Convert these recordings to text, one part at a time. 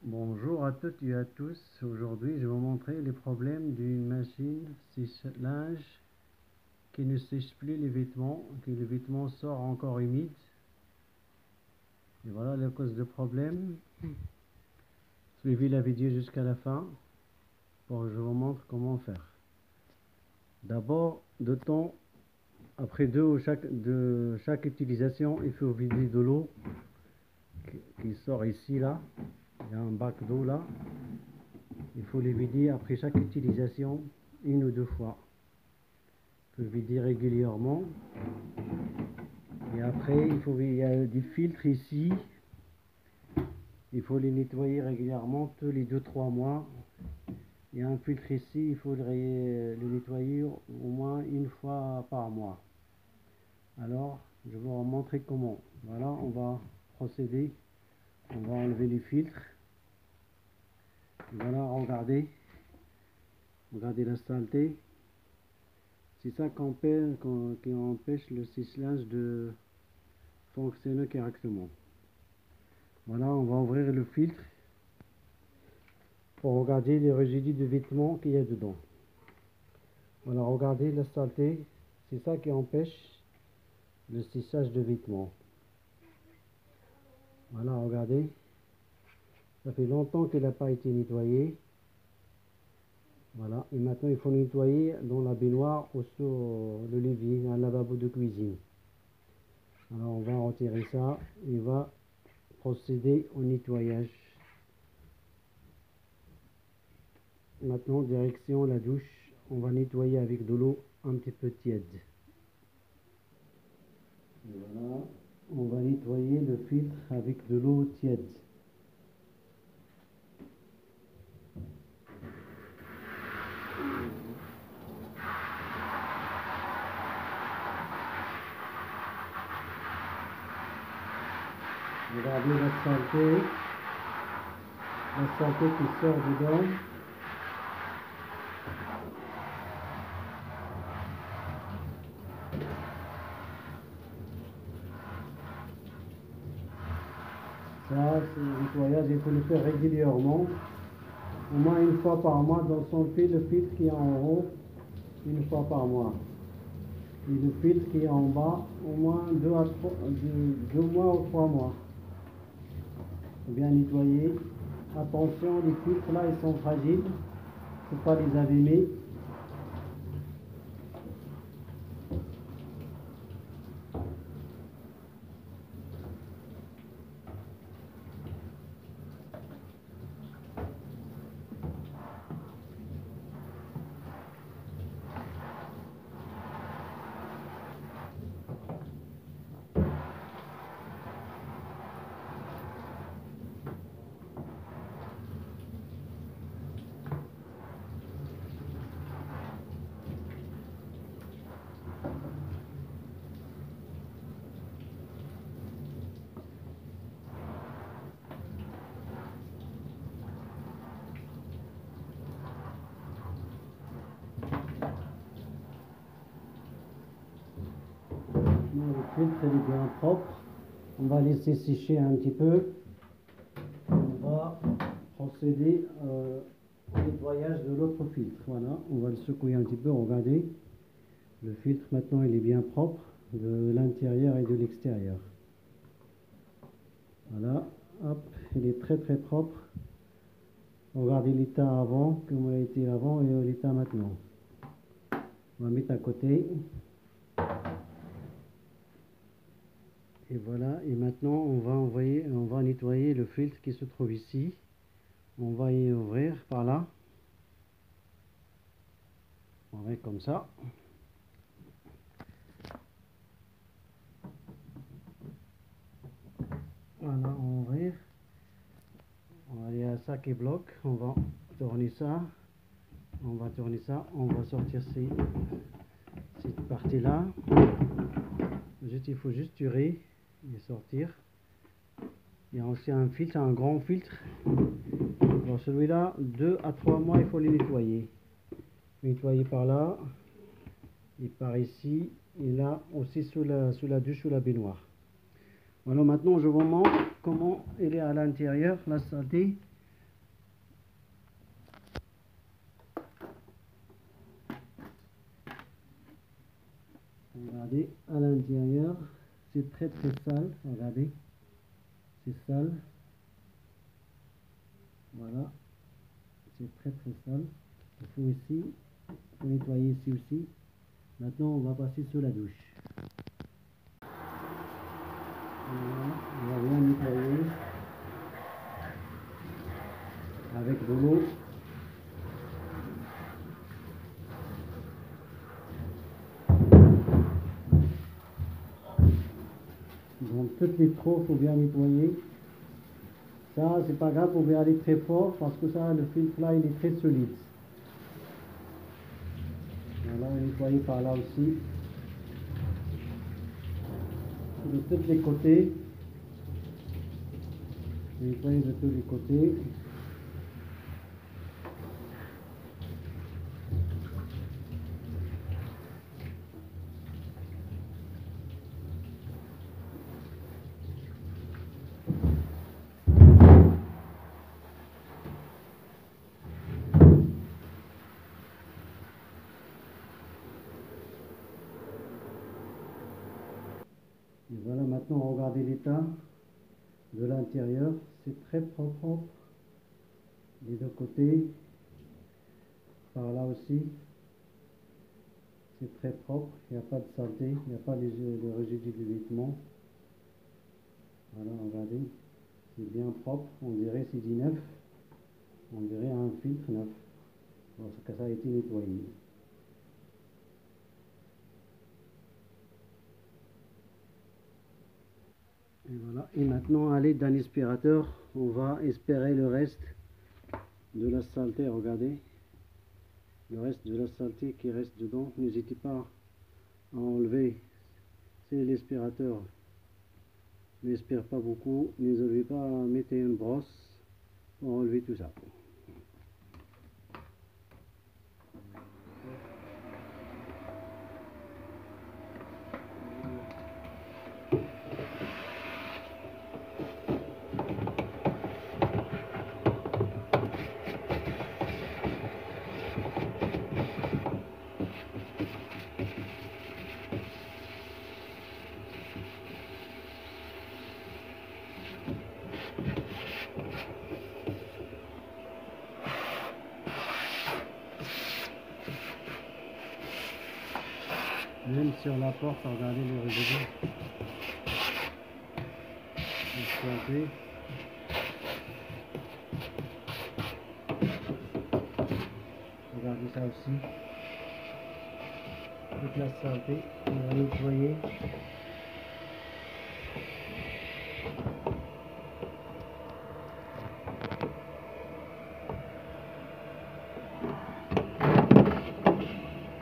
Bonjour à toutes et à tous. Aujourd'hui, je vais vous montrer les problèmes d'une machine sèche-linge qui ne sèche plus les vêtements, que les vêtements sortent encore humides. Et voilà la cause de problème. Suivez la vidéo jusqu'à la fin pour que je vous montre comment faire. D'abord, après de chaque utilisation, il faut vider de l'eau qui sort ici là. Il y a un bac d'eau là. Il faut les vider après chaque utilisation, une ou deux fois. Il faut vider régulièrement. Et après, il y a des filtres ici. Il faut les nettoyer régulièrement, tous les 2-3 mois. Il y a un filtre ici, il faut le nettoyer au moins une fois par mois. Alors, je vais vous montrer comment. Voilà, on va procéder. On va enlever les filtres. Voilà, regardez la saleté. C'est ça qui empêche le sèche-linge de fonctionner correctement. Voilà, on va ouvrir le filtre pour regarder les résidus de vêtements qu'il y a dedans. Voilà, regardez la saleté, c'est ça qui empêche le séchage de vêtements. Voilà, regardez, ça fait longtemps qu'elle n'a pas été nettoyée. Voilà, et maintenant il faut nettoyer dans la baignoire ou sur le levier, un lavabo de cuisine. Alors on va retirer ça et on va procéder au nettoyage. Maintenant, direction la douche, on va nettoyer avec de l'eau un petit peu tiède. Et voilà, on va nettoyer le filtre avec de l'eau tiède. Regardez la saleté qui sort dedans. Ça, c'est le nettoyage, il faut le faire régulièrement, au moins une fois par mois dans son filtre, le filtre qui est en haut, une fois par mois. Et le filtre qui est en bas, au moins 2 mois ou 3 mois. Il faut bien nettoyer. Attention, les filtres là, ils sont fragiles, il ne faut pas les abîmer. Le filtre est bien propre. On va laisser sécher un petit peu. On va procéder au nettoyage de l'autre filtre. Voilà, on va le secouer un petit peu. Regardez, le filtre maintenant il est bien propre de l'intérieur et de l'extérieur. Voilà, hop, il est très très propre. Regardez l'état avant, comment il a été avant et l'état maintenant. On va mettre à côté. Et voilà, et maintenant on va nettoyer le filtre qui se trouve ici. On va y ouvrir par là. On va comme ça. Voilà, on va ouvrir. Il y a ça qui bloque. On va tourner ça. On va tourner ça. On va sortir cette partie-là. Il faut juste tirer et sortir. Il y a aussi un filtre, un grand filtre. Bon, celui-là, 2 à 3 mois, il faut les nettoyer. Nettoyer par là et par ici. Et là aussi sous la douche, sous la baignoire. Voilà, maintenant je vous montre comment il est à l'intérieur, la saleté. Regardez, à l'intérieur, c'est très sale. Regardez, c'est sale. Voilà, c'est très sale. Il faut ici, il faut nettoyer ici aussi. Maintenant, on va passer sur la douche. Voilà, on va bien nettoyer avec de l'eau. Donc, toutes les trous, il faut bien nettoyer. Ça, c'est pas grave, vous pouvez aller très fort parce que ça, le filtre là, il est très solide. Voilà, nettoyer par là aussi. De tous les côtés. Nettoyer de tous les côtés. Et voilà, maintenant, regardez l'état de l'intérieur. C'est très propre. Les deux côtés. Par là aussi. C'est très propre. Il n'y a pas de saleté. Il n'y a pas de résidus de vêtements. Voilà, regardez. C'est bien propre. On dirait c'est du neuf. On dirait un filtre neuf. Parce que ça a été nettoyé. Et voilà. Et maintenant, à l'aide d'un aspirateur, on va aspirer le reste de la saleté. Regardez. Le reste de la saleté qui reste dedans. N'hésitez pas à enlever. C'est l'aspirateur. N'aspire pas beaucoup. N'hésitez pas à mettre une brosse pour enlever tout ça. Même sur la porte, regardez les résidus. Regardez ça aussi. Toute la saleté, on va nettoyer.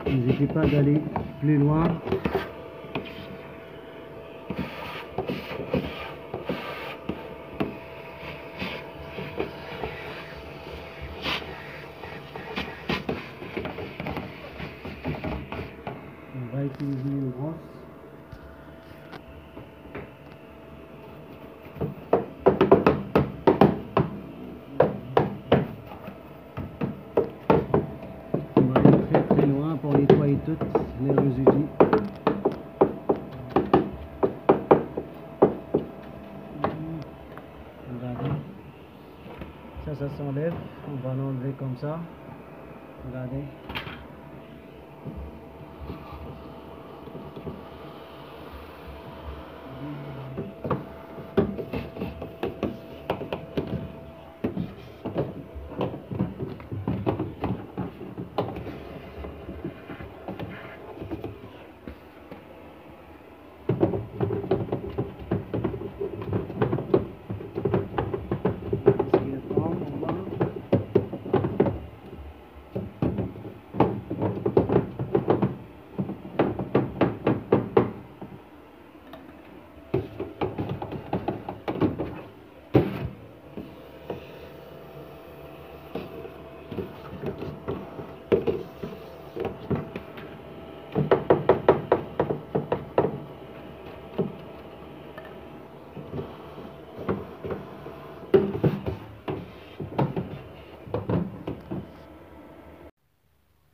N'hésitez pas d'aller plus loin. On va utiliser une brosse. On va aller très loin pour nettoyer toutes les résidus. Regardez. Ça s'enlève. On va l'enlever comme ça. Regardez.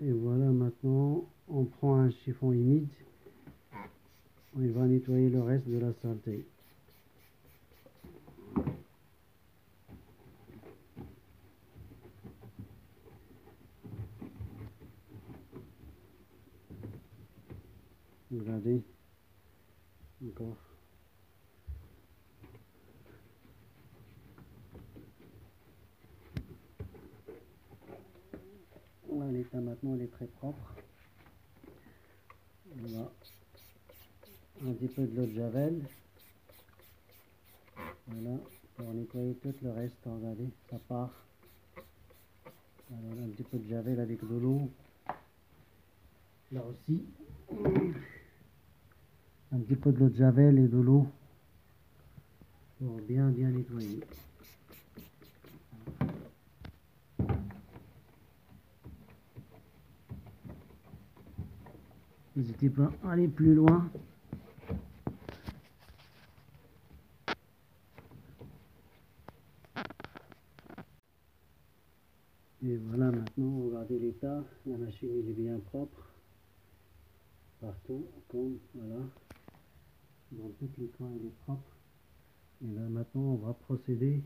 Et voilà, maintenant on prend un chiffon humide nettoyer le reste de la saleté. Regardez, encore. Voilà, l'état maintenant elle est très propre. Voilà. Un petit peu de l'eau de javel. Voilà, pour nettoyer tout le reste, regardez, ça part. Alors, un petit peu de javel avec de l'eau. Là aussi. Un petit peu de l'eau de javel et de l'eau pour bien nettoyer. N'hésitez pas à aller plus loin. Et voilà, maintenant regardez l'état, la machine elle est bien propre partout, comme voilà, dans tous les coins elle est propre. Et là maintenant on va procéder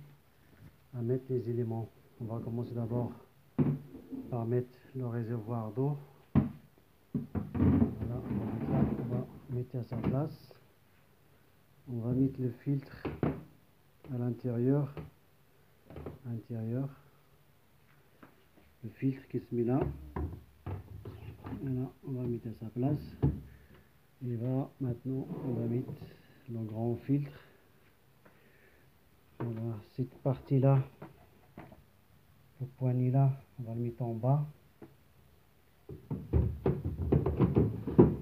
à mettre les éléments. On va commencer d'abord par mettre le réservoir d'eau. Voilà, on va mettre à sa place. On va mettre le filtre à l'intérieur. Le filtre qui se met là. Voilà, on va mettre à sa place. Et là, maintenant, on va mettre le grand filtre. Voilà, cette partie-là, le poignet là, on va le mettre en bas.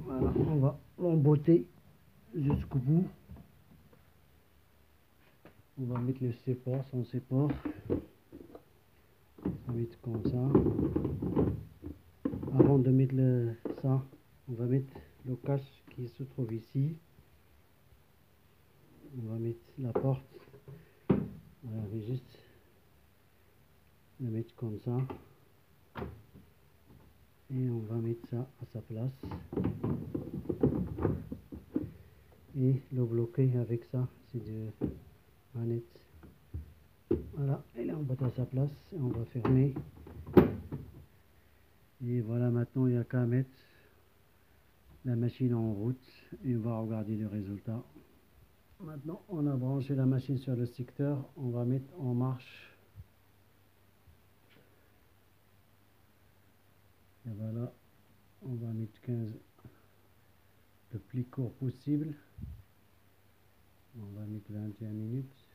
Voilà, on va l'emboîter jusqu'au bout. On va mettre le support, son support. On va mettre comme ça. Avant de mettre ça, on va mettre le cache qui se trouve ici. On va mettre la porte. Voilà, je vais juste le mettre comme ça. Et on va mettre ça à sa place. Et le bloquer avec ça, c'est de manette. Voilà, et là on va à sa place et on va fermer. Et voilà, maintenant il n'y a qu'à mettre la machine en route et on va regarder le résultat. Maintenant on a branché la machine sur le secteur, on va mettre en marche. Et voilà, on va mettre 15 le plus court possible. On va mettre 21 minutes.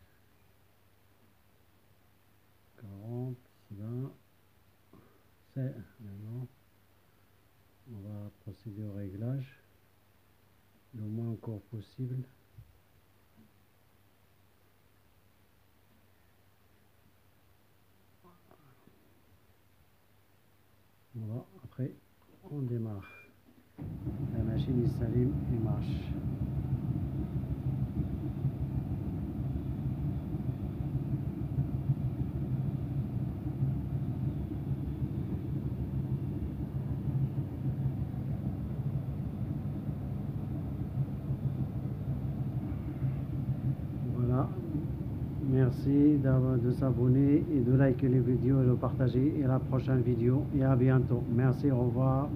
40, 20, c'est maintenant. On va procéder au réglage le moins court possible. Voilà, après on démarre. La machine s'allume et marche. Voilà, merci de s'abonner et de liker les vidéos et de partager. Et à la prochaine vidéo et à bientôt. Merci, au revoir.